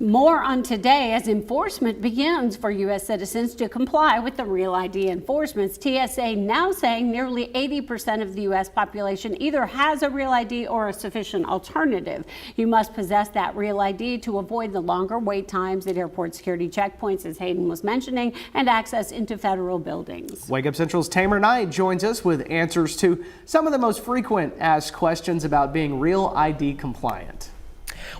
More on today as enforcement begins for U.S. citizens to comply with the Real ID enforcements. TSA now saying nearly 80% of the U.S. population either has a Real ID or a sufficient alternative. You must possess that Real ID to avoid the longer wait times at airport security checkpoints, as Hayden was mentioning, and access into federal buildings. Wake Up Central's Tamer Knight joins us with answers to some of the most frequent asked questions about being Real ID compliant.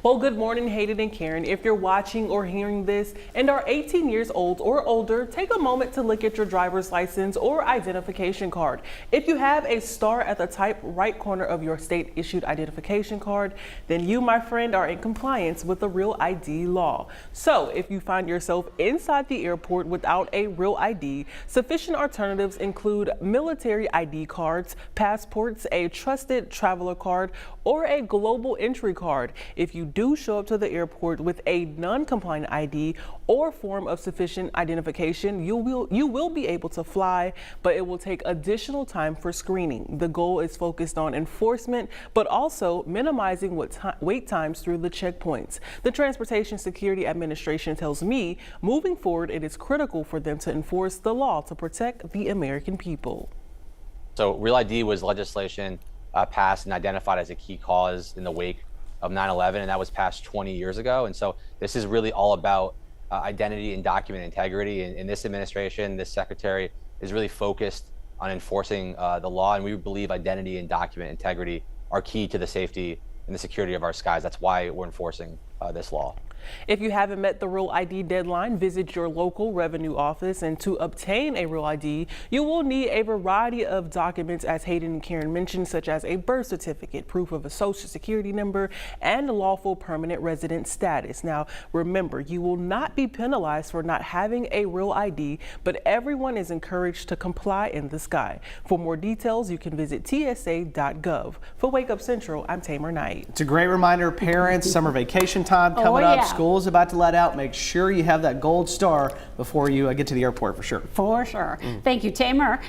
Well, good morning, Hayden and Karen. If you're watching or hearing this and are 18 years old or older, take a moment to look at your driver's license or identification card. If you have a star at the top right corner of your state issued identification card, then you, my friend, are in compliance with the Real ID law. So if you find yourself inside the airport without a Real ID, sufficient alternatives include military ID cards, passports, a trusted traveler card, or a global entry card. If you do show up to the airport with a non-compliant ID or form of sufficient identification, you will be able to fly, but it will take additional time for screening. The goal is focused on enforcement, but also minimizing wait times through the checkpoints. The Transportation Security Administration tells me, moving forward, it is critical for them to enforce the law to protect the American people. So Real ID was legislation passed and identified as a key cause in the wake of 9/11, and that was passed 20 years ago. And so this is really all about identity and document integrity. In this administration, this secretary is really focused on enforcing the law, and we believe identity and document integrity are key to the safety and the security of our skies. That's why we're enforcing this law. If you haven't met the Real ID deadline, visit your local revenue office, and to obtain a Real ID, you will need a variety of documents, as Hayden and Karen mentioned, such as a birth certificate, proof of a social security number, and lawful permanent resident status. Now, remember, you will not be penalized for not having a Real ID, but everyone is encouraged to comply in the sky. For more details, you can visit tsa.gov. For Wake Up Central, I'm Tamer Knight. It's a great reminder, parents, summer vacation time coming up. School's about to let out. Make sure you have that gold star before you get to the airport for sure. For sure. Thank you, Tamer.